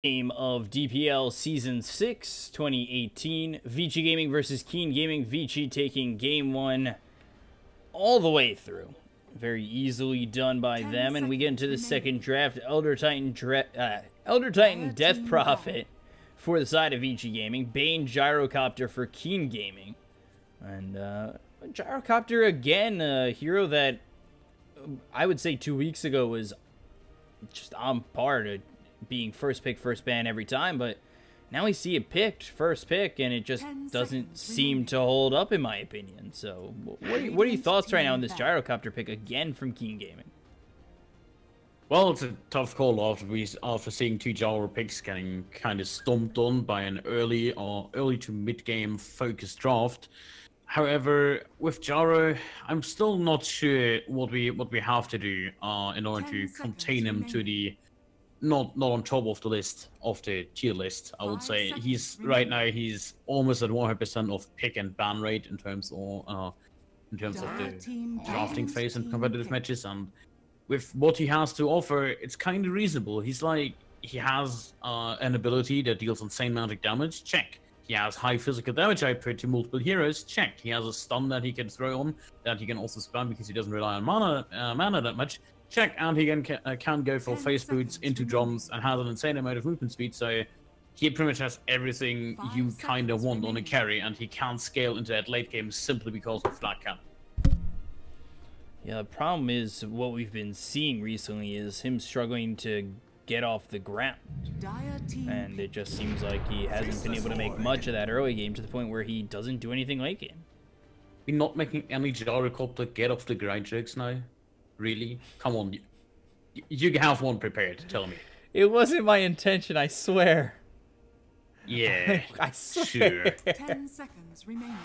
Game of DPL Season 6, 2018. Vici Gaming versus Keen Gaming. Vici taking Game 1 all the way through. Very easily done by them. And we get into the second draft. Elder Titan Death Prophet for the side of Vici Gaming. Bane Gyrocopter for Keen Gaming. And Gyrocopter, again, a hero that I would say 2 weeks ago was just on par to being first pick, first ban every time, but now we see it picked first pick, and it just doesn't seem to hold up, in my opinion. So, what are your thoughts right now on this Gyrocopter pick again from Keen Gaming? Well, it's a tough call after seeing two Gyro picks getting kind of stomped on by an early to mid game focused draft. However, with Gyro, I'm still not sure what we have to do in order to contain him to the not on top of the list, of the tier list. I would say right now he's almost at 100% of pick and ban rate in terms of the drafting phase in competitive matches, and with what he has to offer, it's kind of reasonable. He has an ability that deals insane magic damage. Check. He has high physical damage output to multiple heroes. Check. He has a stun that he can throw on that he can also spam because he doesn't rely on mana that much. Check, and he can go for face boots into drums and has an insane amount of movement speed, so he pretty much has everything you kind of want on a carry, and he can't scale into that late game simply because of Flat Cannon. Yeah, the problem is what we've been seeing recently is him struggling to get off the ground, and it just seems like he hasn't been able to make much of that early game to the point where he doesn't do anything late game. We're not making any Gyrocopter get off the ground jokes now. Really? Come on. You have one prepared, tell me. It wasn't my intention, I swear. Yeah, I swear. Sure. 10 seconds remaining.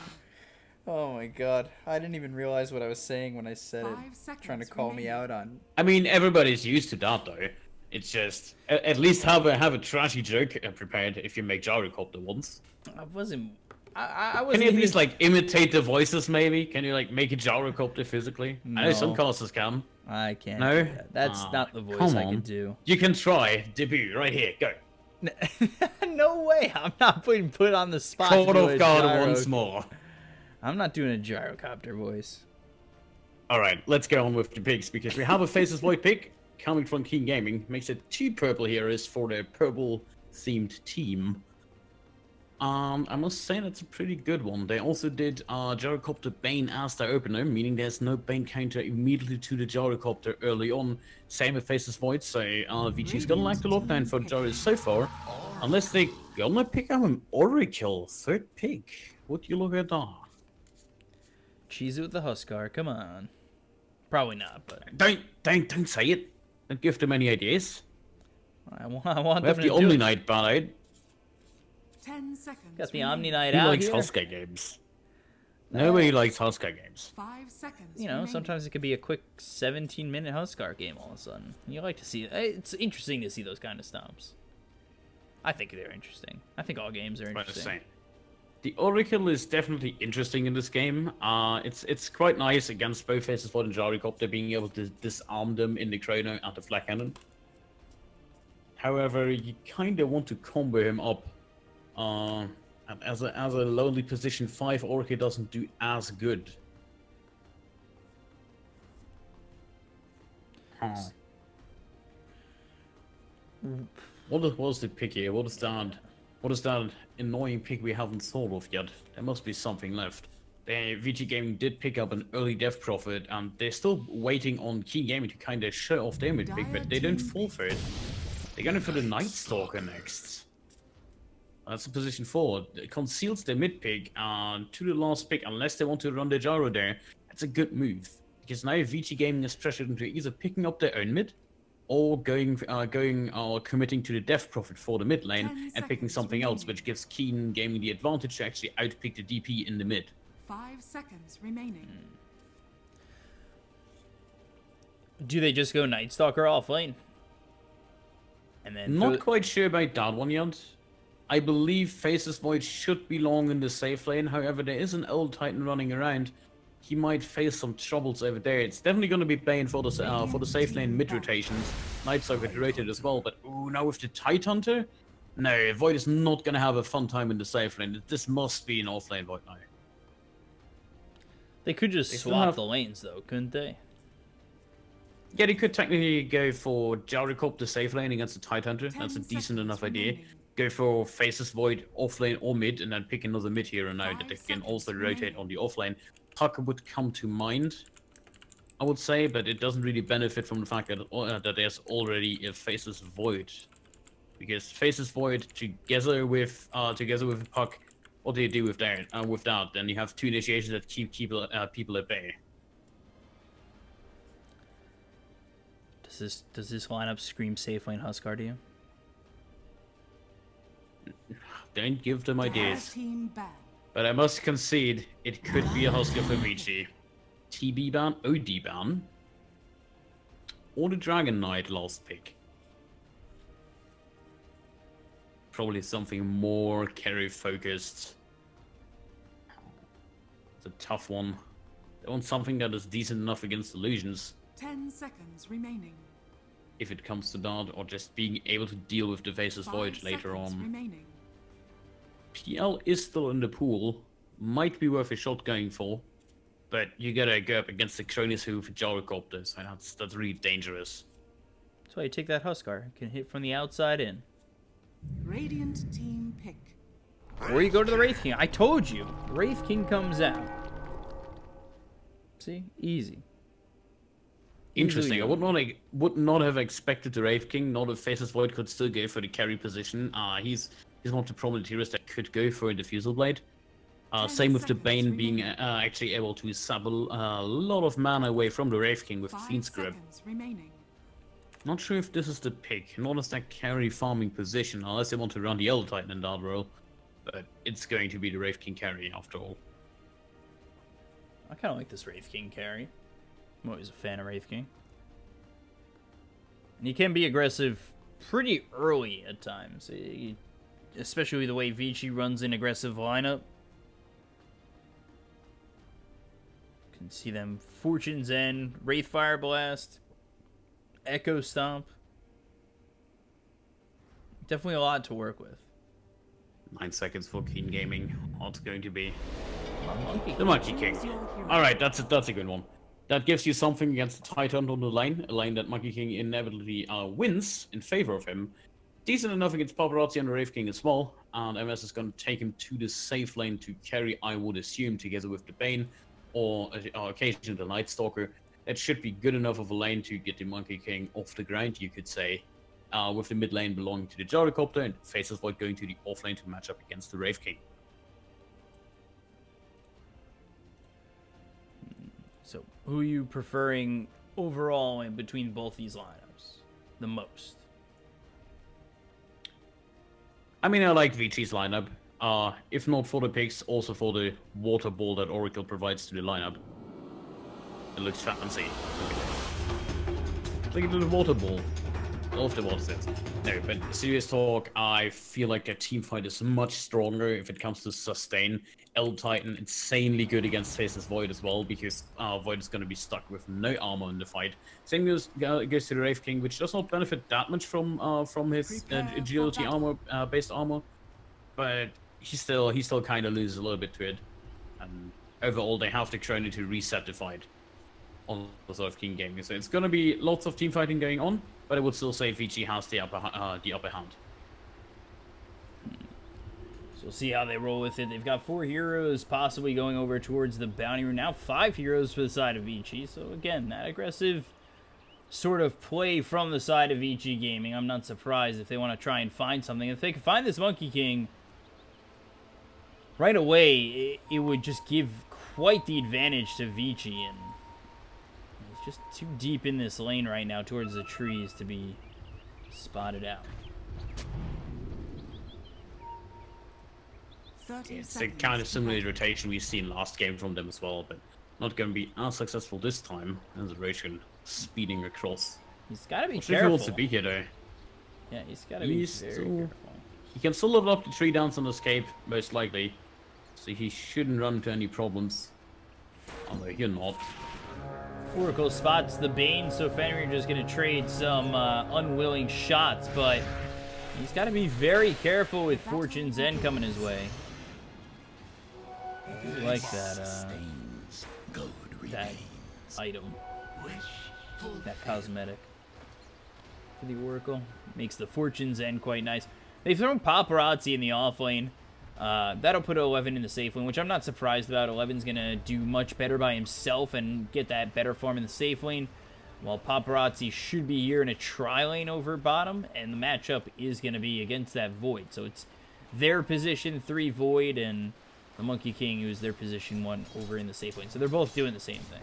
Oh my god. I didn't even realize what I was saying when I said it. Trying to call me out on... I mean, everybody's used to that, though. It's just, at least have a trashy joke prepared if you make Gyrocopter once. I wasn't Can you at least, like, imitate the voices, maybe? Can you, like, make a Gyrocopter physically? No. I know some casters can. I can't No? do that. That's not the voice come I on. can do. You can try. Debut, right here. Go. No way. I'm not putting put on the spot. Caught off guard once more. I'm not doing a Gyrocopter voice. Alright, let's go on with the picks, because we have a Faces Void pick coming from Keen Gaming. Makes it 2 purple heroes for the purple-themed team. I must say that's a pretty good one. They also did Gyrocopter Bane as their opener, meaning there's no Bane counter immediately to the Gyrocopter early on. Same with Faces Void, so Vici's gonna like the lockdown for Gyros so far. Unless they gonna pick up an Oracle, 3rd pick. Would you look at that? Cheese it with the Huskar, come on. Probably not, but... Don't say it. Don't give them any ideas. I want We them have to the do Omni it. Knight banned. 10 seconds. Got the Omni Knight He out likes here. Huskar games. Nobody likes Huskar games. 5 seconds. You know, sometimes it could be a quick 17-minute Huskar game all of a sudden. You like to see it. It's interesting to see those kind of stomps. I think they're interesting. I think all games are interesting. The Oracle is definitely interesting in this game. It's quite nice against both Faces Void and Gyrocopter, being able to disarm them in the Chrono at the Flat Cannon. However, you kind of want to combo him up. As a lonely position 5, Oracle doesn't do as good. What was the pick here? What is that annoying pick we haven't thought of yet? There must be something left. Vici Gaming did pick up an early Death Prophet, and they're still waiting on Keen Gaming to kind of show off their mid pick, but they don't fall for it. They're going for the Night Stalker next. That's a position 4. It conceals their mid pick to the last pick, unless they want to run their Gyro there. That's a good move, because now Vici Gaming is pressured into either picking up their own mid, or committing to the Death Prophet for the mid lane and picking something else, which gives Keen Gaming the advantage to actually outpick the DP in the mid. 5 seconds remaining. Do they just go Night Stalker off lane? And then Not quite sure about that one yet. I believe Faces Void should belong in the safe lane. However, there is an old Titan running around. He might face some troubles over there. It's definitely going to be Bane for the safe lane mid rotations. Night Stalker rotated as well, but ooh, now with the Tight Hunter, No, Void is not gonna have a fun time in the safe lane. This must be an off-lane Void now. They could just They still swap have- the lanes, though, couldn't they? Yeah, they could technically go for Jarikop, the safe lane, against the Tidehunter. 10 That's a decent seconds enough idea. remaining. Go for Faceless Void, off-lane or mid, and then pick another mid hero now that 5 they can seconds also remaining. rotate on the off-lane. Tucker would come to mind, I would say, but it doesn't really benefit from the fact that there's already a Faceless Void. Because Faceless Void together with a Puck, what do you do with that? Then you have two initiations that keep people at bay. Does this lineup scream safe lane Huskar to you? Don't give them Red ideas. team ban. But I must concede, it could be a Husker for Vici. TB ban, OD ban, or the Dragon Knight last pick. Probably something more carry focused. It's a tough one. They want something that is decent enough against illusions, 10 seconds remaining. if it comes to that, or just being able to deal with the Faceless 5 Void later seconds on. remaining. PL is still in the pool, might be worth a shot going for, but you gotta go up against the Cronus Hoof Gyrocopter, so that's really dangerous. That's why you take that Huskar. Can hit from the outside in. Radiant team pick. Or you go to the Wraith King. I told you. Wraith King comes out. See? Easy. Interesting. I Easily would not have expected the Wraith King, not if Faceless Void could still go for the carry position. He's one of the prominent heroes that could go for a Diffusal Blade. 10 Same with the seconds Bane being remaining. actually able to sub a lot of mana away from the Wraith King with 5 Fiend's Grip. seconds remaining. Not sure if this is the pick, not as that carry farming position, unless they want to run the Elder Titan in that role. But it's going to be the Wraith King carry after all. I kind of like this Wraith King carry. I'm always a fan of Wraith King. And he can be aggressive pretty early at times. Especially the way Vici runs an aggressive lineup. You can see them Fortune's End, Wraith Fire Blast, Echo Stomp. Definitely a lot to work with. 9 seconds for Keen Gaming. What's going to be? Monkey. The Monkey King. Choose your hero. Alright, that's a good one. That gives you something against the Titan on the lane, a lane that Monkey King inevitably wins in favor of him. Decent enough against Paparazzi and the Wraith King as well, and MS is going to take him to the safe lane to carry, I would assume, together with the Bane, or occasionally the Night Stalker. That should be good enough of a lane to get the Monkey King off the ground, you could say, with the mid lane belonging to the Gyrocopter, and Faceless Void going to the off lane to match up against the Wraith King. So, who are you preferring overall in between both these lineups the most? I mean, I like Vici's lineup. If not for the picks, also for the water ball that Oracle provides to the lineup. It looks fancy. Look at the water ball. I love the water sets. No, but serious talk, I feel like their team fight is much stronger if it comes to sustain. Elder Titan insanely good against Faceless Void as well, because Void is going to be stuck with no armor in the fight. Same goes to the Wraith King, which does not benefit that much from his Prepare for agility battle. armor, based armor, but he still kind of loses a little bit to it. And overall, they have the Chrono to reset the fight on the sort of King Gaming. So it's going to be lots of team fighting going on, but I would still say Vici has the upper hand. So we'll see how they roll with it. They've got 4 heroes possibly going over towards the bounty room. Now 5 heroes for the side of Vici. So again, that aggressive sort of play from the side of Vici Gaming. I'm not surprised if they want to try and find something. If they can find this Monkey King right away, it would just give quite the advantage to Vici. And he's just too deep in this lane right now towards the trees to be spotted out. 30 It's a seconds kind of similar to rotation we've seen last game from them as well, but not going to be as successful this time as the Roshan speeding across. He's got to be If he careful. wants to be here though. Yeah, he's got to be He's very still- careful. He can still level up the 3 downs on escape, most likely. So he shouldn't run into any problems. Although you're not. Oracle spots the Bane, so Fenrir just going to trade some unwilling shots, but He's got to be very careful with Fortune's End coming his way. I like that, that item. That cosmetic for the Oracle. Makes the Fortune's End quite nice. They've thrown Paparazzi in the off lane. That'll put 11 in the safe lane, which I'm not surprised about. 11's going to do much better by himself and get that better form in the safe lane. While Paparazzi should be here in a tri-lane over bottom, and the matchup is going to be against that Void. So it's their position 3 Void, and the Monkey King, who's their position 1 over in the safe lane. So they're both doing the same thing.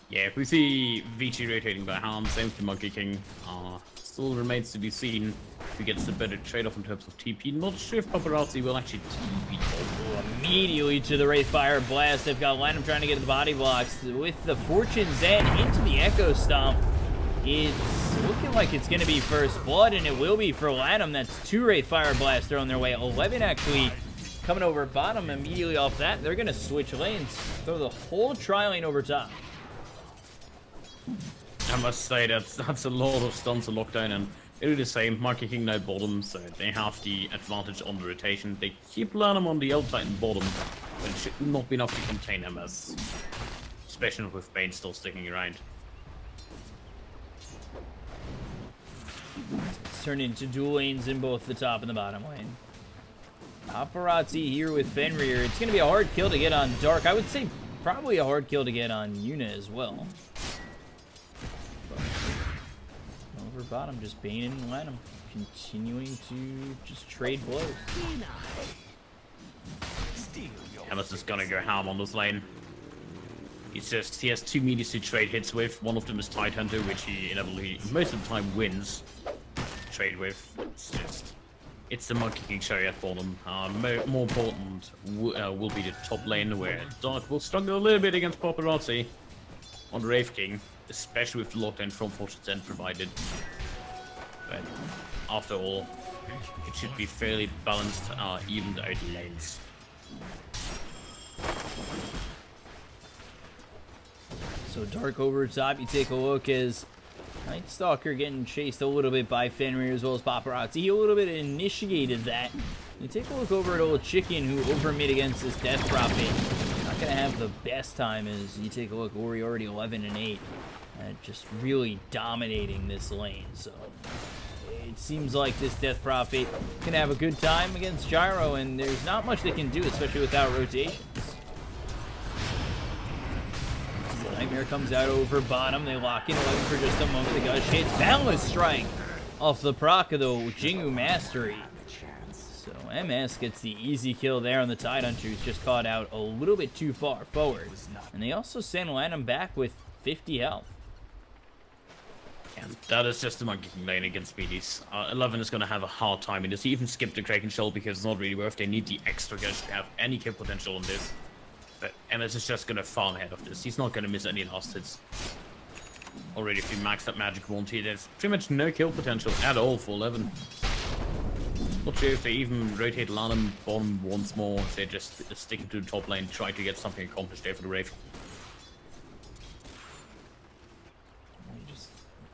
Yeah, we see Vici rotating by hand, same with the Monkey King. Still remains to be seen who gets the better trade-off in terms of TP. Not sure if Paparazzi will actually TP. Immediately to the Wraithfire Blast. They've got Lanham trying to get the body blocks. With the Fortune's End into the Echo Stomp, it's looking like it's going to be first blood, and it will be for Lanham. That's 2 Wraithfire Blasts thrown their way. 11 actually coming over bottom immediately off that. They're going to switch lanes, throw the whole tri-lane over top. I must say that's a lot of stuns to lock down, and they do the same. Monkey King now bottom, so they have the advantage on the rotation. They keep Lanham on the outside and bottom, but it should not be enough to contain them, as especially with Bane still sticking around. It's turned into dual lanes in both the top and the bottom lane. Paparazzi here with Fenrir. It's going to be a hard kill to get on Dark. I would say probably a hard kill to get on Yuna as well. Over bottom, just Bane and Lanham continuing to just trade blows. Hamas is gonna go ham on this lane. He has 2 medias to trade hits with. One of them is Tidehunter, which he inevitably most of the time wins. Trade with. It's the Monkey King show at bottom. More important will be the top lane, where Dark will struggle a little bit against Paparazzi on the Wraith King, especially with the lockdown from Fortune's End provided. But after all, it should be fairly balanced, evened out lanes. So Dark over top, you take a look as Night Stalker getting chased a little bit by Fenrir as well as Paparazzi. He a little bit initiated that. You take a look over at Old Chicken, who over mid against this Death Prophet. Not going to have the best time as you take a look. Ori already 11 and 8. Just really dominating this lane. So it seems like this Death Prophet can have a good time against Gyro, and there's not much they can do, especially without rotations. So Nightmare comes out over bottom. They lock in 11 for just a moment. The Gush hits. Boundless Strike off the proc of the Jingu Mastery. So MS gets the easy kill there on the Tidehunter, who's just caught out a little bit too far forward. And they also send Lanham back with 50 health. And that is just the Monkey King lane against Speedies. 11 is going to have a hard time in this. He even skipped the Kraken Shell because it's not really worth. They need the extra Gush to have any kill potential on this. But MS is just going to farm ahead of this. He's not going to miss any last hits. Already, if you max that Magic Wand here, there's pretty much no kill potential at all for 11. Not sure if they even rotate Lanham bottom once more. If they're just sticking to the top lane, trying to get something accomplished there for the Wraith.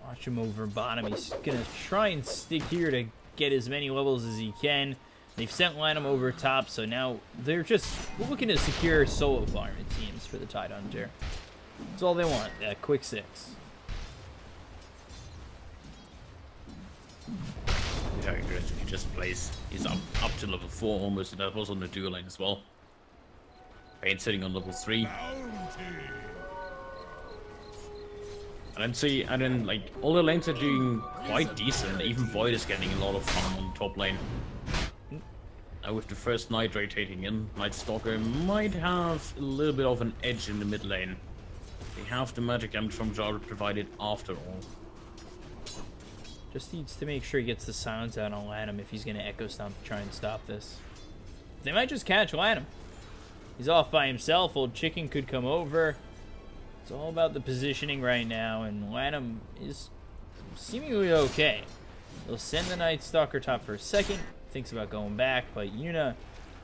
Watch him over bottom. He's going to try and stick here to get as many levels as he can. They've sent Lanham over top, so now they're just looking to secure solo farm, it seems, for the Tidehunter. That's all they want, that quick 6. Yeah, aggressive. He just plays. He's up to level 4 almost, and that was on the dual lane as well. Bane sitting on level 3. And then like all the lanes are doing quite decent. Even Void is getting a lot of farm on top lane. With the first Knight rotating in, Night Stalker might have a little bit of an edge in the mid lane. They have the magic damage from Jar provided after all. Just needs to make sure he gets the silence out on Lanham if he's going to Echo Stomp to try and stop this. They might just catch Lanham. He's off by himself. Old Chicken could come over. It's all about the positioning right now, and Lanham is seemingly okay. They'll send the Night Stalker top for a second. Thinks about going back, but Yuna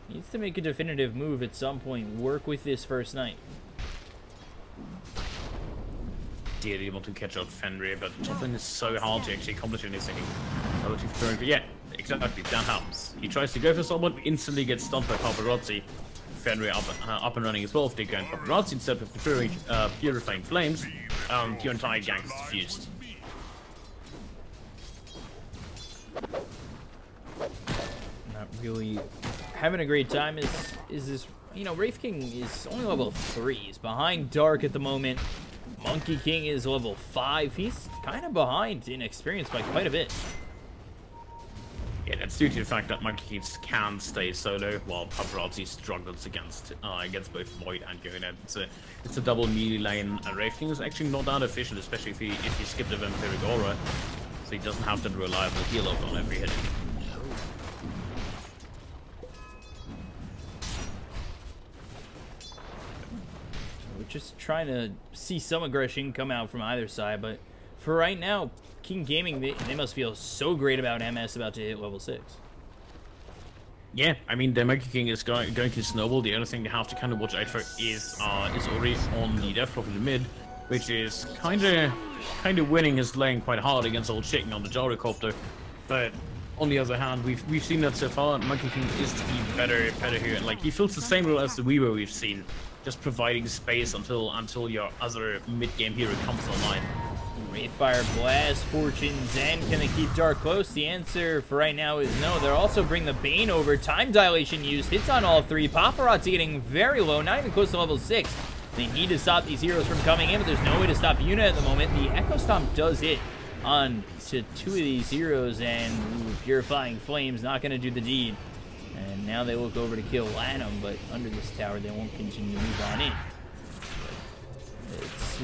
needs to make a definitive move at some point. Work with this first Knight. Dearly want to catch up Fenrir, but top lane is so hard to actually accomplish anything. Relative turn, but yeah, exactly, that happens. He tries to go for someone, instantly gets stunned by Paparazzi. Fenrir up and running as well. If they go in Paparazzi instead of the purifying flames, the entire gang is diffused. Not really having a great time. Is this, you know, Wraith King is only level 3. He's behind Dark at the moment. Monkey King is level 5. He's kind of behind in experience by quite a bit. Yeah, that's due to the fact that Monkey Kings can stay solo, while Paparazzi struggles against both Void and Unit. It's a double melee lane, and Wraith King is actually not that efficient, especially if you skip the Vampiric Aura, so he doesn't have that reliable heal up on every hit. We're just trying to see some aggression come out from either side, but for right now, King Gaming, they must feel so great about MS about to hit level 6. Yeah, I mean, the Monkey King is going to snowball. The other thing they have to kind of watch out for is Ori on the Death Prophet mid, which is kind of winning his lane quite hard against Old Chicken on the Gyrocopter. But on the other hand, we've seen that so far. Monkey King is the better here. Like, he fills the same role as the Weaver we've seen, just providing space until your other mid-game hero comes online. Wraithfire Blast, Fortune Zen, can they keep Dark close? The answer for right now is no. They'll also bring the Bane over. Time Dilation used, hits on all 3. Paparazzi getting very low, not even close to level 6. They need to stop these heroes from coming in, but there's no way to stop Yuna at the moment. The Echo Stomp does hit on to 2 of these heroes, and Purifying Flames not going to do the deed. And now they look over to kill Lanham, but under this tower they won't continue to move on in.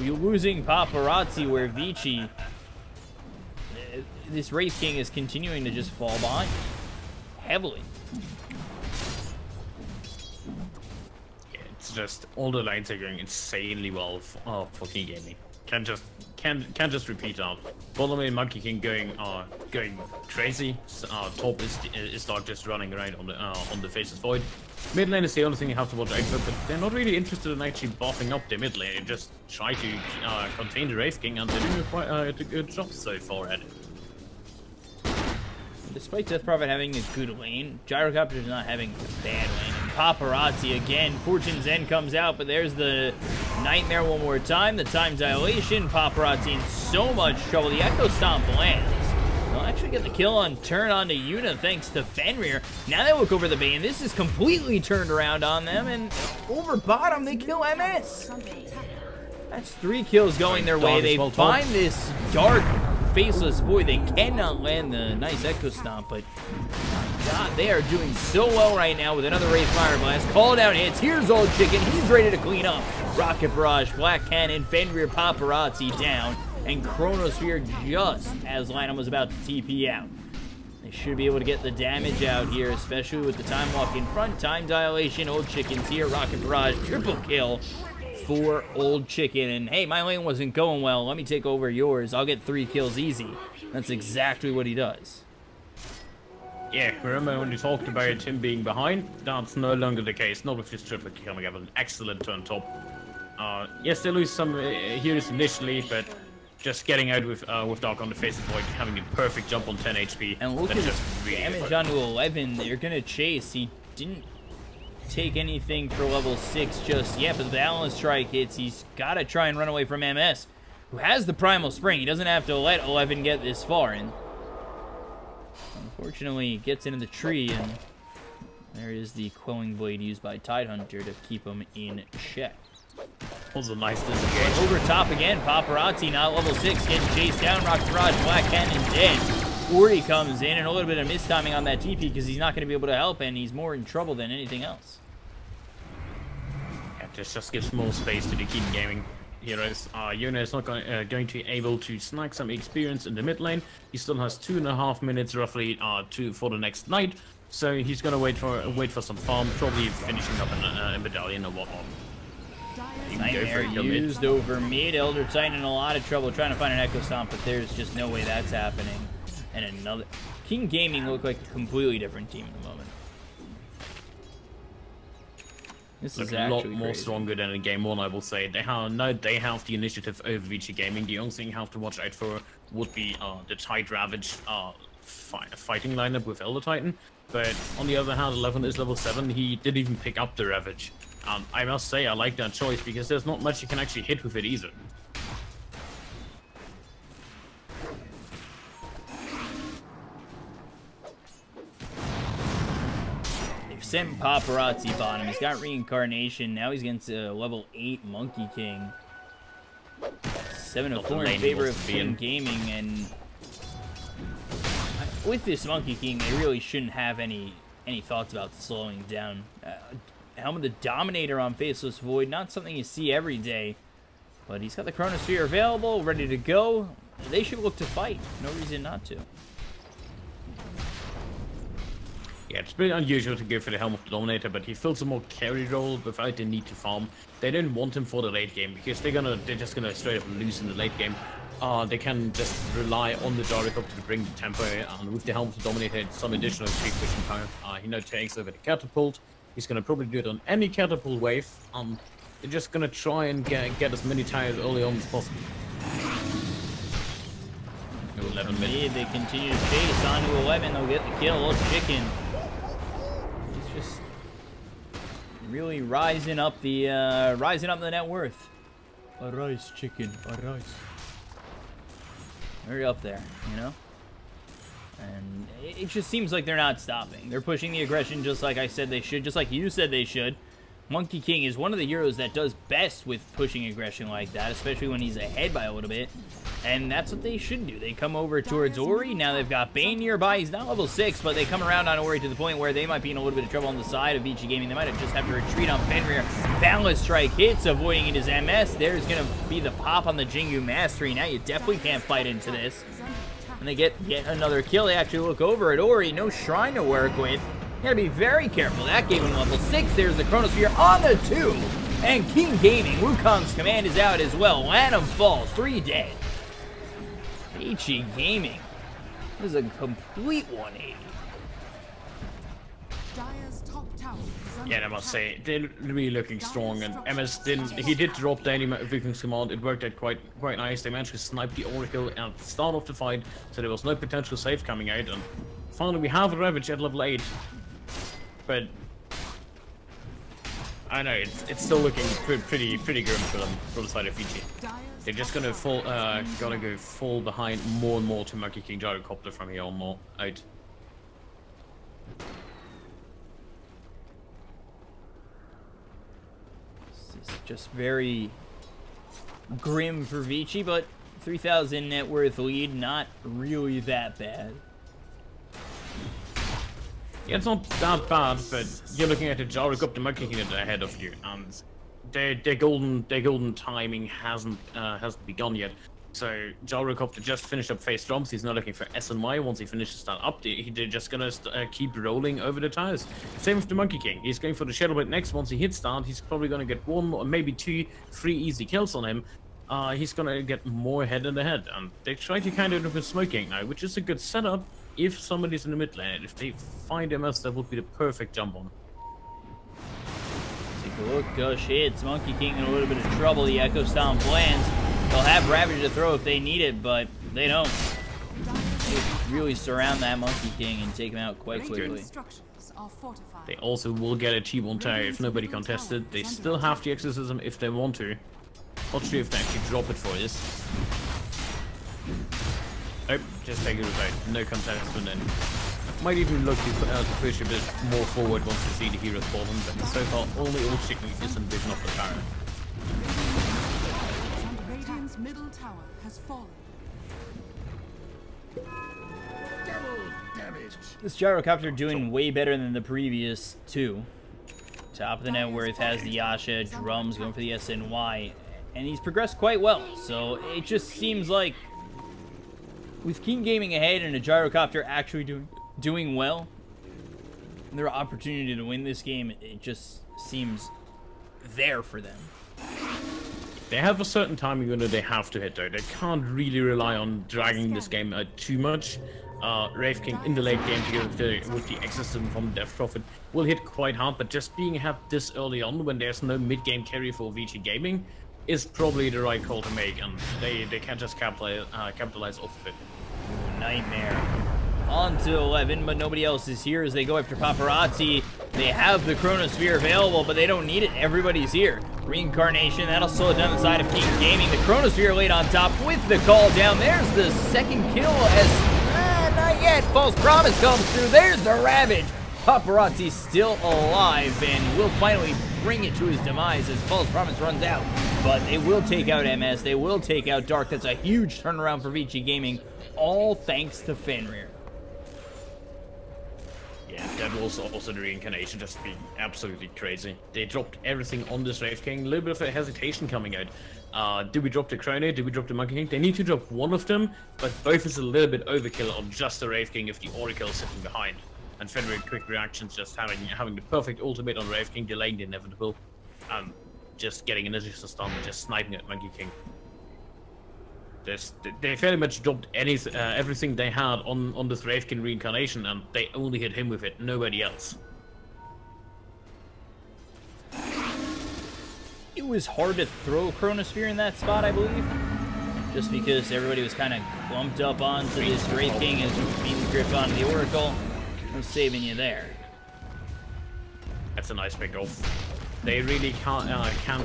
You're losing Paparazzi where Vici, this Wraith King is continuing to just fall behind heavily. Yeah, it's just all the lanes are going insanely well for King Gaming. Can't just repeat out. Bottom lane Monkey King going crazy. Top is Dark just running around on the Faceless Void. Mid lane is the only thing you have to watch out for, but they're not really interested in actually buffing up their mid lane. They just try to contain the Wraith King, and they're doing quite a good job so far at it. Despite Death Prophet having a good lane, Gyrocopter's not having a bad lane. And Paparazzi again, Fortune Zen comes out, but there's the Nightmare one more time. The Time Dilation, Paparazzi in so much trouble. The Echo Stomp lands. They'll actually get the kill on turn onto Yuna thanks to Fenrir. Now they look over the Bane. This is completely turned around on them, and over bottom they kill MS. That's 3 kills going their way. They find this Dark Faceless Void. They cannot land the nice Echo Stomp, but God, they are doing so well right now with another Wraith Fire Blast. Call down hits. Here's Old Chicken. He's ready to clean up. Rocket Barrage, Black Cannon, Fenrir, Paparazzi down, and Chronosphere just as Lanham was about to TP out. They should be able to get the damage out here, especially with the Time Walk in front. Time Dilation, Old Chicken's here. Rocket Barrage, triple kill for Old Chicken. And hey, my lane wasn't going well. Let me take over yours. I'll get 3 kills easy. That's exactly what he does. Yeah, remember when you talked about him being behind? That's no longer the case. Not with his triple kill coming up. An excellent turn top. Yes, they lose some heroes initially, but just getting out with Dark on the Faceless Void, having a perfect jump on 10 HP. And look at his damage onto 11. They're gonna chase. He didn't take anything for level 6 just yet, but the Balance Strike hits. He's got to try and run away from MS, who has the Primal Spring. He doesn't have to let 11 get this far, and unfortunately, he gets into the tree, and there is the Quelling Blade used by Tidehunter to keep him in check. Was a nice disengage. Over top again, Paparazzi not level 6, getting chased down. Rocket Barrage, Black Cannon dead. Ori comes in, and a little bit of mistiming on that TP because he's not going to be able to help, and he's more in trouble than anything else. Yeah, this just gives more space to the King Gaming heroes. Yuna is not going to be able to snag some experience in the mid lane. He still has 2.5 minutes roughly for the next night, so he's going to wait for some farm, probably finishing up a medallion or whatnot. Nightmare used over mid. Elder Titan in a lot of trouble trying to find an Echo Stomp, but there's just no way that's happening. And another King Gaming look like a completely different team at the moment. This is a lot actually more crazy. stronger than in game 1, I will say. They have the initiative over Vici Gaming. The only thing you have to watch out for would be the Tide Ravage fighting lineup with Elder Titan. But on the other hand, 11 is level 7. He didn't even pick up the Ravage. I must say I like that choice because there's not much you can actually hit with it either. They've sent Paparazzi bottom. He's got Reincarnation. Now he's against a level 8 Monkey King. 7-4 in favor of King Gaming, and with this Monkey King, they really shouldn't have any thoughts about slowing down. Helm of the Dominator on Faceless Void, not something you see every day, but he's got the Chronosphere available, ready to go. They should look to fight. No reason not to. Yeah, it's pretty unusual to go for the Helm of the Dominator, but he fills a more carry role without the need to farm. They don't want him for the late game because they're just gonna straight up lose in the late game. They can just rely on the Gyrocopter to bring the tempo, and with the Helm of the Dominator, some additional tree pushing power. He now takes over the Catapult. He's gonna probably do it on any Catapult wave. They're just gonna try and get as many tires early on as possible. 11 mid. They continue to chase on to 11. They'll get the kill. Little Chicken. He's just really rising up the net worth. Arise, Chicken, arise. Very up there, you know? And it just seems like they're not stopping. They're pushing the aggression just like I said they should, just like you said they should. Monkey King is one of the heroes that does best with pushing aggression like that, especially when he's ahead by a little bit. And that's what they should do. They come over towards Ori. Now they've got Bane nearby. He's not level 6, but they come around on Ori to the point where they might be in a little bit of trouble on the side of Vici Gaming. They might just have to retreat on Fenrir. Boundless Strike hits, avoiding it is MS. There's going to be the pop on the Jingu Mastery. Now you definitely can't fight into this. And they get yet another kill. They actually look over at Ori. No Shrine to work with. You gotta be very careful. That gave him level 6. There's the Chronosphere on the 2. And King Gaming, Wukong's command is out as well. Lanham falls. 3 dead. Vici Gaming. This is a complete 180. Yeah, I must say, they're really looking strong, and MS he did drop the Wukong's command. It worked out quite nice. They managed to snipe the Oracle at the start of the fight, so there was no potential save coming out, and finally we have a Ravage at level 8. But I know it's still looking pretty grim for them from the side of Vici. They're just gonna go fall behind more and more to Monkey King Gyrocopter from here on out. This is just very grim for Vici, but 3,000 net worth lead, not really that bad. Yeah, it's not that bad, but you're looking at a Gyrocopter Monkey King ahead of you, and their golden timing hasn't begun yet. So Gyrocopter just finished up phase drums. He's not looking for SNY. Once he finishes that up, they're just gonna keep rolling over the tires. Same with the Monkey King. He's going for the Shadow Blade next. Once he hits that, he's probably gonna get 1 or maybe 2, 3 easy kills on him. He's gonna get more head in the head, and they try to kind of do with smoking now, which is a good setup if somebody's in the mid lane. If they find MS, that would be the perfect jump on. Take a look, Gush hits. Monkey King in a little bit of trouble. The Echo Stomp lands. They'll have Ravage to throw if they need it, but they don't. They really surround that Monkey King and take him out quite quickly. They also will get a T1 tower if nobody contests it. They still have the Exorcism if they want to. Not sure if they actually drop it for this. Oh, just take it aside. No contestment, and might even look to push a bit more forward once they see the hero spawn, but so far only Old Chicken is in vision of the tower. Radiant's middle tower has fallen. This Gyrocopter doing way better than the previous 2. Top of the net worth has the Yasha, drums going for the SNY, and he's progressed quite well. So it just seems like with King Gaming ahead and a Gyrocopter actually doing well, their opportunity to win this game, it just seems there for them. They have a certain timing window they have to hit though. They can't really rely on dragging this game out too much. Wraith King in the late game together with the Exorcism from Death Prophet will hit quite hard, but just being ahead this early on when there's no mid-game carry for Vici Gaming is probably the right call to make, and they can't just capitalize off of it. Ooh, nightmare. onto 11, but nobody else is here as they go after Paparazzi. They have the Chronosphere available, but they don't need it. Everybody's here. Reincarnation, that'll slow it down the side of King Gaming. The Chronosphere laid on top with the call down. There's the second kill as, not yet. False Promise comes through. There's the Ravage. Paparazzi's still alive and will finally bring it to his demise as False Promise runs out. But they will take out MS. They will take out Dark. That's a huge turnaround for Vici Gaming, all thanks to Fenrir. Yeah, that was also the reincarnation just being absolutely crazy. They dropped everything on this Wraith King. A little bit of a hesitation coming out. Do we drop the Chrono? Do we drop the Monkey King? They need to drop one of them, but both is a little bit overkill on just the Wraith King if the Oracle is sitting behind. And Fenrir quick reactions, just having the perfect ultimate on Wraith King, delaying the inevitable. Just getting an initial stun, just sniping at Monkey King. They fairly much dropped everything they had on this Wraith King reincarnation, and they only hit him with it, nobody else. It was hard to throw Chronosphere in that spot, I believe. Just because everybody was kind of clumped up onto this Wraith King as Fiend's Grip onto the Oracle. No saving you there. That's a nice pick-off. They really can't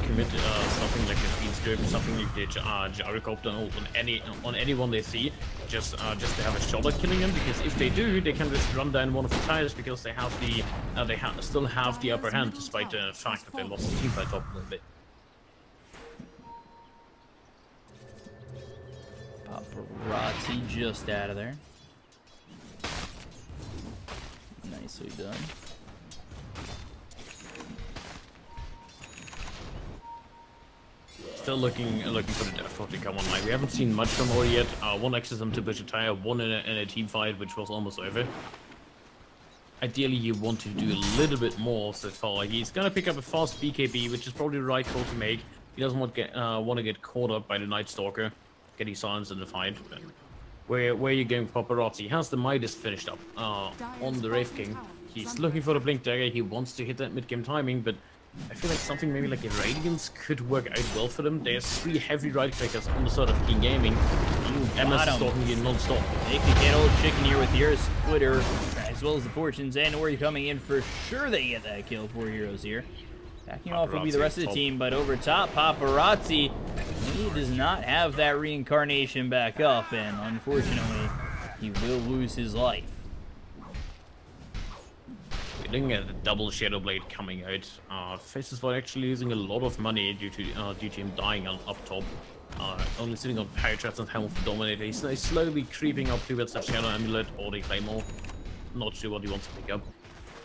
commit something like the Fiend's Grip, something like the Gyrocopter on anyone they see, just to have a shot at killing him. Because if they do, they can just run down one of the tires because they have still have the upper hand, despite the fact that they lost the teamfight top a little bit. Paparazzi just out of there. Nicely done. Still looking for the Death Pot to come online. We haven't seen much from Ori yet. One exorcism to push a tire, one in a team fight, which was almost over. Ideally, you want to do a little bit more so far. He's gonna pick up a fast BKB, which is probably the right call to make. He doesn't want to get caught up by the Night Stalker, getting silenced in the fight. But where are you going, Paparazzi? He has the Midas finished up on the Wraith King. He's looking for the Blink Dagger. He wants to hit that mid-game timing, but I feel like something maybe like a Radiance could work out well for them. There's 3 heavy right-clickers on the side of King Gaming. MS is stalking you non-stop. They could get old chicken here with your splitter, as well as the Fortunes and Ori coming in for sure. They get that kill. 4 heroes here. Backing off will be the rest of the team, but over top, Paparazzi, he does not have that reincarnation back up, and unfortunately, he will lose his life. We're looking at a double Shadow Blade coming out. Faces for actually losing a lot of money due to him dying up top. Only sitting on Power Traps and Helm of the Dominator. He's slowly creeping up towards that Shadow Amulet or the Claymore. Not sure what he wants to pick up.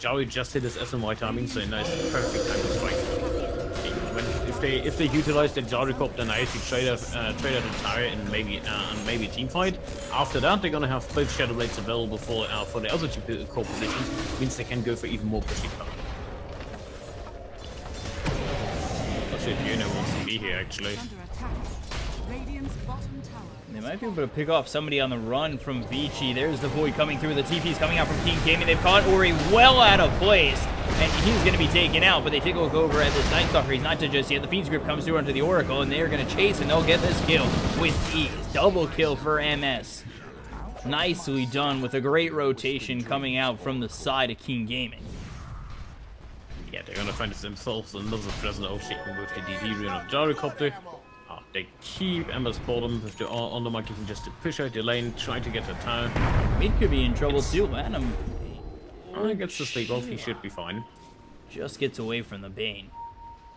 Jari just hit his SMY timing, so nice, perfect time to strike. If they utilize the Gyrocopter now to trade out the tower and maybe team fight, after that they're gonna have both Shadow Blades available for the other two core positions. Means they can go for even more pushing power. Not sure if Yuno wants to be here actually. They might be able to pick off somebody on the run from Vici. There's the Void coming through. The TP's coming out from King Gaming. They've caught Ori well out of place, and he's going to be taken out, but they take a look over at this Night Stalker. He's not dead just yet. The Fiend's Grip comes through onto the Oracle, and they're going to chase, and they'll get this kill with ease. Double kill for MS. Nicely done with a great rotation coming out from the side of King Gaming. Yeah, they're going to find themselves another present shaking with the DD rune of Gyrocopter. They keep MS bottom with the on the monkey just to push out the lane, trying to get the tower. Mid could be in trouble too, man. He gets to sleep off, he should be fine. Just gets away from the Bane.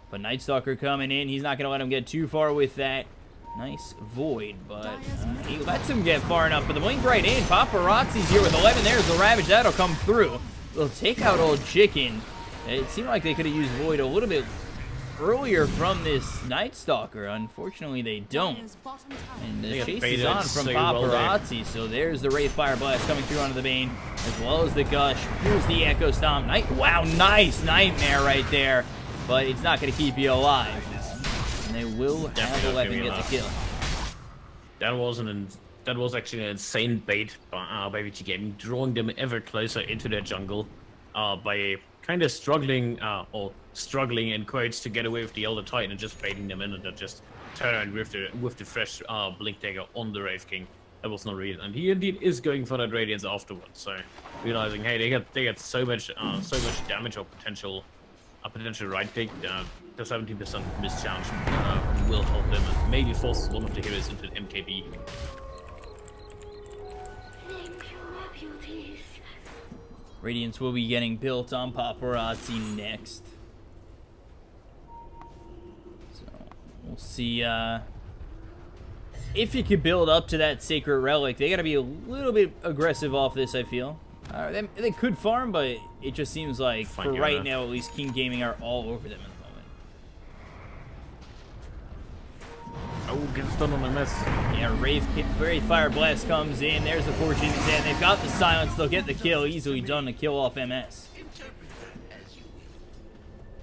But Night Stalker coming in, he's not going to let him get too far with that. Nice Void, but he lets him get far enough. But the blink right in, Paparazzi's here with 11. There's the Ravage, that'll come through. They'll take out old chicken. It seemed like they could have used Void a little bit earlier from this Night Stalker. Unfortunately, they don't. And the chase is on from Paparazzi. So there's the Wraith Fire Blast coming through onto the Bane, as well as the Gush. Here's the Echo Stomp. Wow, nice Nightmare right there. But it's not going to keep you alive. And they will have 11 get the kill. That was actually an insane bait by Vici Gaming, drawing them ever closer into their jungle by kind of struggling in quotes to get away with the Elder Titan and just baiting them in, and then just turn with the fresh Blink Dagger on the Wraith King. That was not Radiant, and he indeed is going for that Radiance afterwards. So realizing, hey, they get so much damage or potential right click. The 70% miss challenge will help them and maybe force one of the heroes into the MKB. Radiance will be getting built on Paparazzi next. So we'll see if you could build up to that Sacred Relic. They got to be a little bit aggressive off this, I feel. They could farm, but it just seems like for right now, at least, King Gaming are all over them at the moment. Oh, gets done on a mess. Yeah, Wraith Fire Blast comes in. There's the Fortune in his hand. They've got the silence. They'll get the kill. Easily done to kill off MS.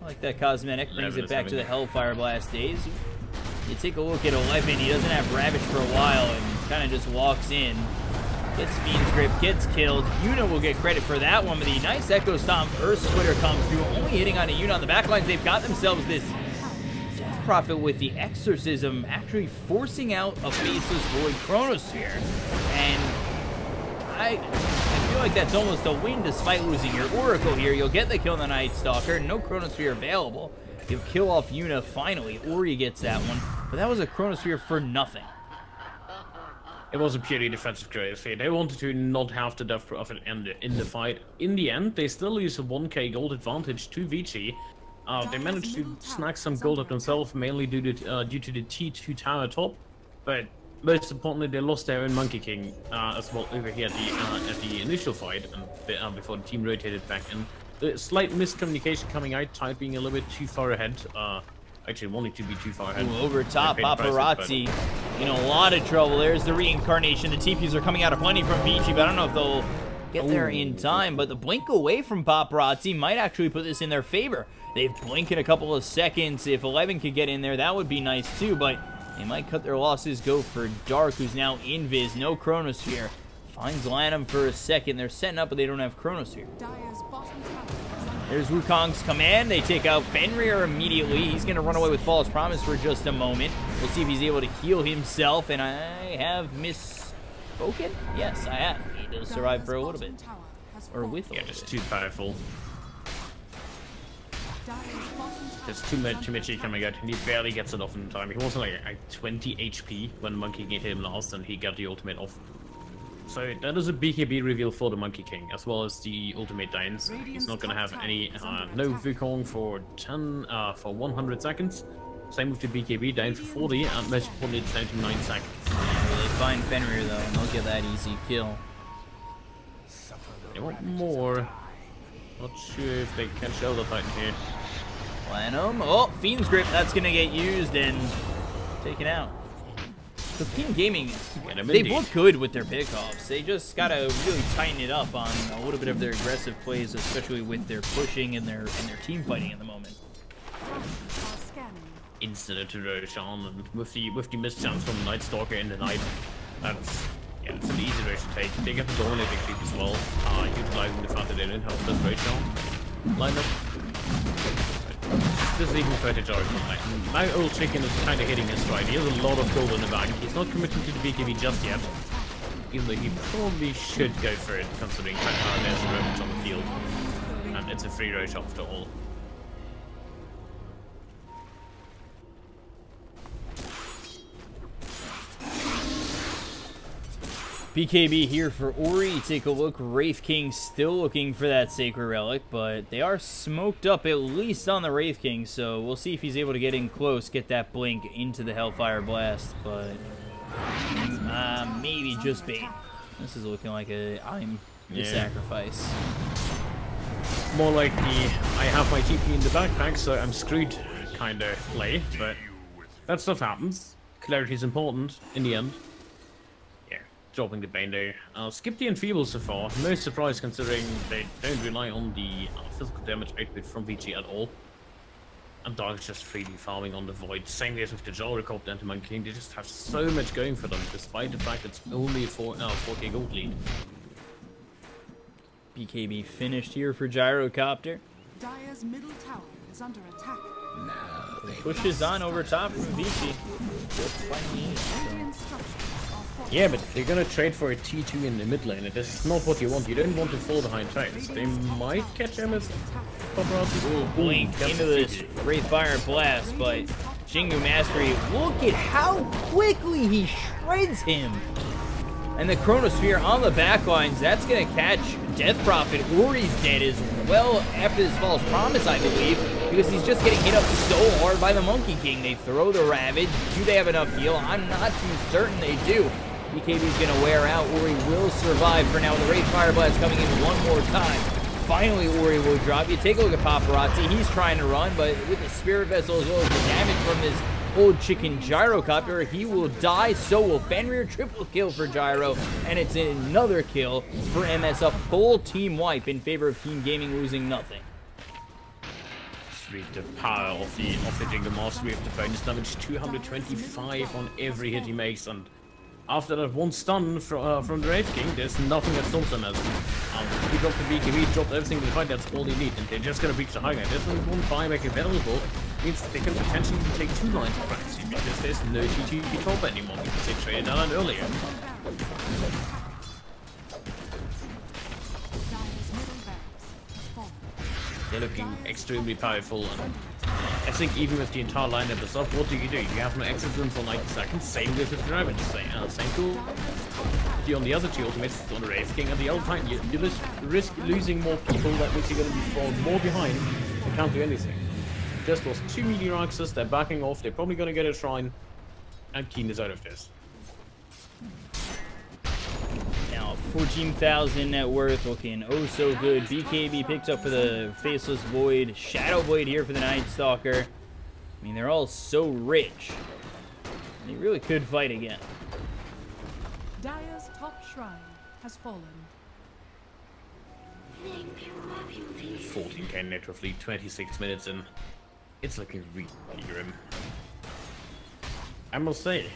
I like that cosmetic. Brings it back to the Hellfire Blast days. You take a look at 11. He doesn't have Ravage for a while and kind of just walks in. Gets Fiend's Grip, gets killed. Yuna will get credit for that one, but the nice Echo Stomp Earth Splitter comes through, only hitting on a Yuna on the backlines. They've got themselves this Death Prophet with the Exorcism, actually forcing out a Faceless Void Chronosphere. And I feel like that's almost a win despite losing your Oracle here. You'll get the kill on the Night Stalker, no Chronosphere available. You'll kill off Yuna finally. Ori gets that one, but that was a Chronosphere for nothing. It was a purely defensive choice. They wanted to not have the Death Prophet in the fight. In the end, they still use a 1k gold advantage to Vici. They managed to snag some gold up themselves, mainly due to the T2 tower top. But most importantly, they lost their own Monkey King as well over here at the initial fight, and before the team rotated back in. The slight miscommunication coming out, Tide being a little bit too far ahead. Actually wanting to be too far ahead. Ooh, over top, Paparazzi in a lot of trouble. There's the reincarnation. The TPs are coming out of plenty from Vici, but I don't know if they'll get there in time. But the blink away from Paparazzi might actually put this in their favor. They've blinked in a couple of seconds. If 11 could get in there, that would be nice too, but they might cut their losses. Go for Dark, who's now invis, no Chronosphere. Finds Lanham for a second. They're setting up, but they don't have Chronosphere. There's Wukong's command. They take out Fenrir immediately. He's going to run away with False Promise for just a moment. We'll see if he's able to heal himself. And I have misspoken? Yes, I have. He does survive for a little bit. Or with a little bit. Just too powerful. There's too much coming out, and he barely gets it off in time. He was like 20 HP when Monkey hit him last, and he got the ultimate off. So that is a BKB reveal for the Monkey King, as well as the ultimate Dines. He's not gonna have any no Wukong for 100 seconds. Same with the BKB, Dines for 40, and most importantly it's down to 9 seconds. Yeah, they find Fenrir though, and they'll get that easy kill. They want more. Not sure if they can show the Titan here. Lanham. Oh, Fiend's Grip, that's gonna get used and taken out. So King Gaming, they've looked good with their pickoffs. They just gotta really tighten it up on a little bit of their aggressive plays, especially with their pushing and their team fighting at the moment. Instant to Roshan, and with the missed chance from Night Stalker in the night, it's an easy race to take. They get the dominating creep as well, utilizing the fact that they didn't have this Roshan lineup. This is even footage article. My old chicken is kind of hitting his stride. He has a lot of gold in the bank. He's not committing to the BKB just yet, even though he probably should go for it, considering how there's Ravage on the field. And it's a free roach after all. BKB here for Ori. Take a look. Wraith King still looking for that Sacred Relic, but they are smoked up at least on the Wraith King, so we'll see if he's able to get in close, get that blink into the Hellfire Blast, but maybe just bait. This is looking like I'm the sacrifice. More like the I have my TP in the backpack, so I'm screwed kind of play, but that stuff happens. Clarity is important in the end. Dropping the Bane there. Skip the Enfeeble so far. No surprise considering they don't rely on the physical damage output from Vici at all. And Dark is just freely farming on the Void. Same as with the Gyrocopter and the Monkey King. They just have so much going for them, despite the fact it's only a 4k gold lead. BKB finished here for Gyrocopter. Dire's middle tower is under attack. Pushes on over top from Vici. Radiant structures are Yeah, but they're gonna trade for a T2 in the mid lane, and this is not what you want. You don't want to fall behind times. They might catch MS paparazzi. Ooh, blink into this Wraithfire Blast, but Jingu Mastery, look at how quickly he shreds him. And the Chronosphere on the backlines, that's going to catch Death Prophet. Uri's dead as well after this false promise, I believe, because he's just getting hit up so hard by the Monkey King. They throw the Ravage. Do they have enough heal? I'm not too certain they do. BKB's going to wear out. Uri will survive for now. The Wraithfire Blast coming in one more time. Finally, Uri will drop. You take a look at Paparazzi. He's trying to run, but with the Spirit Vessel as well as the damage from this old chicken Gyrocopter, he will die. So will Fenrir. Triple kill for Gyro, and it's another kill for MS. A full team wipe in favor of Team Gaming, losing nothing. Read the power of the Jingle Master with the bonus damage, 225 on every hit he makes, and after that one stun from the Wraith King, there's nothing that stops them. He dropped the BKB, dropped everything in the fight, that's all they need, and they're just gonna reach the high ground. There's only one buyback available, means they can potentially even take 2 lines of frenzy, because there's no T2 top anymore, because they traded down earlier. They're looking extremely powerful, and I think even with the entire lineup is up, what do? You have no exit room for 90 seconds, same with the Ravage, same tool. On the other 2 ultimates, on the Wraith King, and the other time you risk losing more people, that means you're going to be thrown more behind and can't do anything. Just lost 2 Meteor Axes, they're backing off, they're probably going to get a Shrine, and Keen is out of this. Now, 14,000 net worth, looking oh so good. BKB picked up for the Faceless Void. Shadow Blade here for the Night Stalker. I mean, they're all so rich. They really could fight again. Dire's top shrine has fallen. 14k net worth lead, 26 minutes in. It's looking really grim. I must say,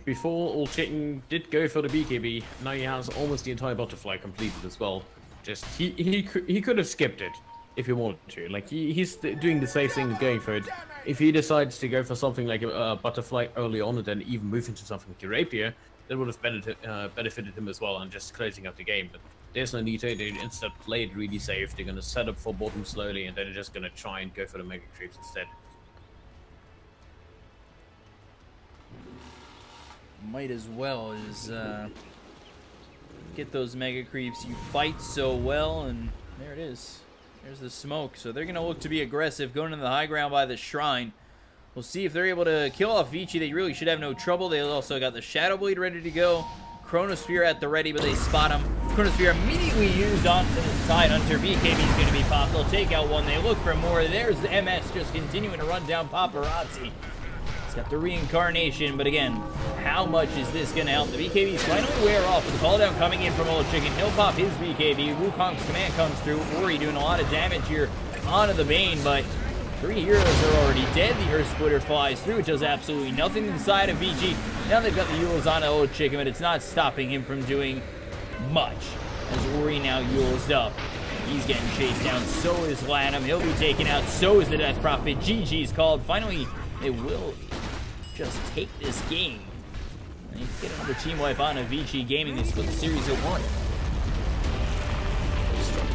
before Old Chicken did go for the BKB, now he has almost the entire butterfly completed as well. Just he could have skipped it if he wanted to. Like he's doing the safe thing, going for it. If he decides to go for something like a butterfly early on and then even move into something like a rapier, that would have benefited him as well and just closing out the game. But there's no need to. They instead play it really safe. They're gonna set up for bottom slowly, and then they're just gonna try and go for the mega creeps instead. Might as well as get those mega creeps. You fight so well, and there it is. There's the smoke. So they're gonna look to be aggressive, going to the high ground by the shrine. We'll see if they're able to kill off Vici. They really should have no trouble. They also got the Shadow Blade ready to go. Chronosphere at the ready, but they spot him. Chronosphere immediately used onto the side. Hunter BKB is going to be popped. They'll take out one. They look for more. There's the MS just continuing to run down Paparazzi. It's got the reincarnation, but again, how much is this going to help? The BKBs finally wear off. The call down coming in from Old Chicken. He'll pop his BKB. Wukong's command comes through. Uri doing a lot of damage here onto the Bane, but 3 heroes are already dead. The Earth Splitter flies through. It does absolutely nothing to the side of Vici. Now they've got the Yules on Old Chicken, but it's not stopping him from doing much. As Uri now Yules up. He's getting chased down. So is Lanham. He'll be taken out. So is the Death Prophet. GG's called. Finally, they will just take this game. And they get another team wipe on a Vici Gaming. They split the series at 1.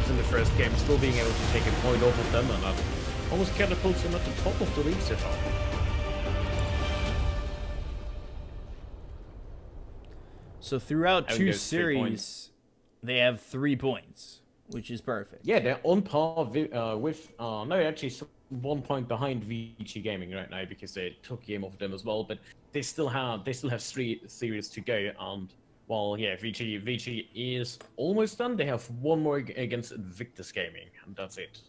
In the first game, still being able to take a point off of them, and almost catapults them at the top of the league so far. So throughout 2 series, they have 3 points, which is perfect. Yeah, they're on par with no, actually 1 point behind Vici Gaming right now because they took a game off them as well. But they still have 3 series to go, and while yeah, Vici is almost done. They have 1 more against Victus Gaming, and that's it.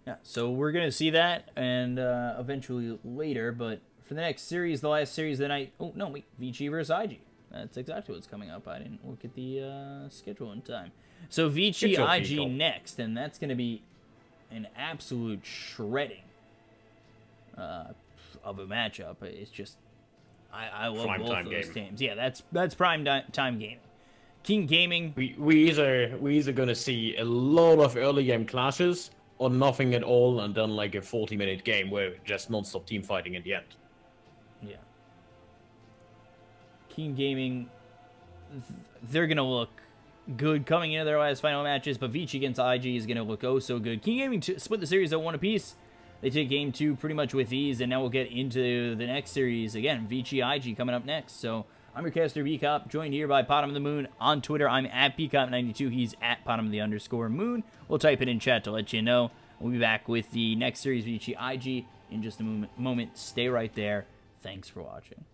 Yeah, so we're going to see that, and eventually later, but for the next series, the last series of the night... Oh, no, wait, Vici versus IG. That's exactly what's coming up. I didn't look at the schedule in time. So Vici, IG next, and that's going to be an absolute shredding of a matchup. It's just... I love both of those teams. Yeah, that's prime time gaming. King Gaming... We either going to see a lot of early game clashes, or nothing at all, and then like a 40-minute game where just non-stop team fighting in the end. Yeah. Keen Gaming, they're going to look good coming into their last final matches, but Vici against IG is going to look oh so good. Keen Gaming split the series at 1 apiece. They take game 2 pretty much with ease, and now we'll get into the next series. Again, Vici IG coming up next. So I'm your caster, BCop, joined here by Bottom of the Moon. On Twitter, I'm at BCop92. He's at bottom of the _moon. We'll type it in chat to let you know. We'll be back with the next series, Vici IG, in just a moment. Stay right there. Thanks for watching.